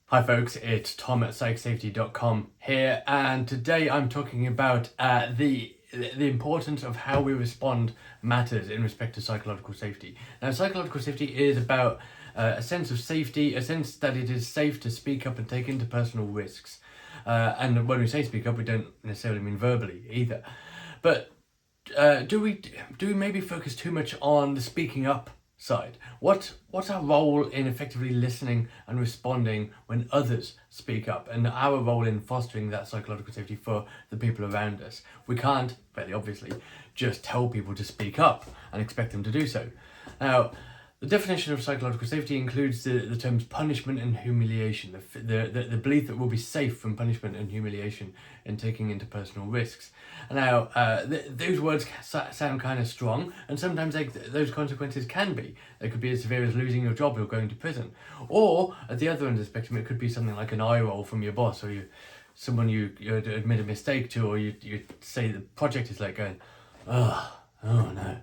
Hi folks, it's Tom at psychsafety.com here, and today I'm talking about the importance of how we respond matters in respect to psychological safety. Now, psychological safety is about a sense of safety, a sense that it is safe to speak up and take interpersonal risks. And when we say speak up, we don't necessarily mean verbally either. But do we maybe focus too much on the speaking up side? What's our role in effectively listening and responding when others speak up, and our role in fostering that psychological safety for the people around us? We can't, very obviously, just tell people to speak up and expect them to do so. Now, the definition of psychological safety includes the terms punishment and humiliation, the belief that we'll be safe from punishment and humiliation in taking interpersonal risks. Now, those words sound kind of strong, and sometimes those consequences can be. They could be as severe as losing your job or going to prison. Or, at the other end of the spectrum, it could be something like an eye roll from your boss, or someone you admit a mistake to, or you say the project is like going, oh no.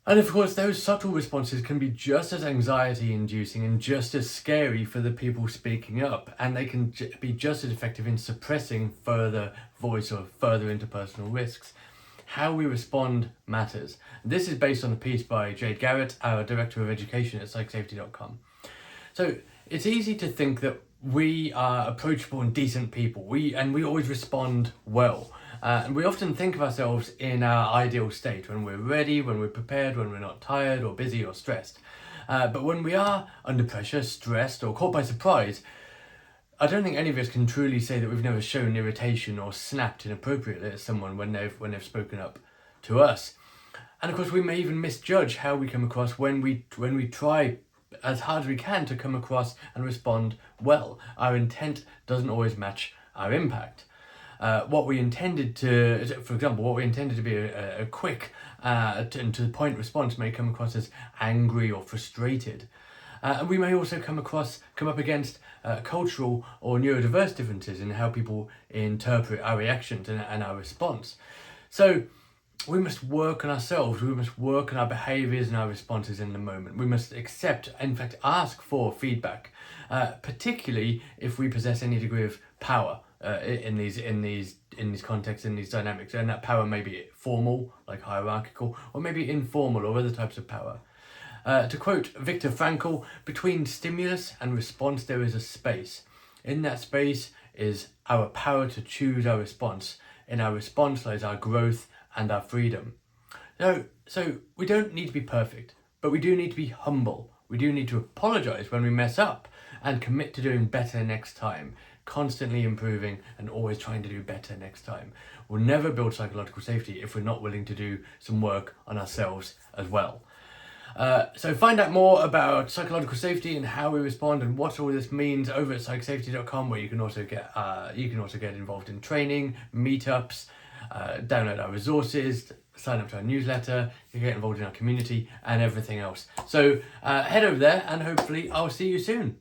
And of course, those subtle responses can be just as anxiety-inducing and just as scary for the people speaking up, and they can be just as effective in suppressing further voice or further interpersonal risks. How we respond matters. This is based on a piece by Jade Garratt, our Director of Education at psychsafety.com. So it's easy to think that we are approachable and decent people. We always respond well. And we often think of ourselves in our ideal state, when we're ready, when we're prepared, when we're not tired or busy or stressed. But when we are under pressure, stressed or caught by surprise, I don't think any of us can truly say that we've never shown irritation or snapped inappropriately at someone when they've spoken up to us. And of course, we may even misjudge how we come across when we try as hard as we can to come across and respond well. Our intent doesn't always match our impact. What we intended to be a quick and to the point response may come across as angry or frustrated. And we may also come up against cultural or neurodiverse differences in how people interpret our reactions and our response. So we must work on ourselves, we must work on our behaviours and our responses in the moment. We must accept, in fact ask for feedback, particularly if we possess any degree of power in these contexts, in these dynamics. And that power may be formal, like hierarchical, or maybe informal or other types of power. To quote Viktor Frankl, between stimulus and response there is a space. In that space is our power to choose our response. In our response lies our growth and our freedom. So we don't need to be perfect, but we do need to be humble. We do need to apologise when we mess up and commit to doing better next time, constantly improving and always trying to do better next time. We'll never build psychological safety if we're not willing to do some work on ourselves as well. So find out more about psychological safety and how we respond and what all this means over at psychsafety.com, where you can also get involved in training, meetups, download our resources, sign up to our newsletter, you can get involved in our community and everything else. So head over there and hopefully I'll see you soon.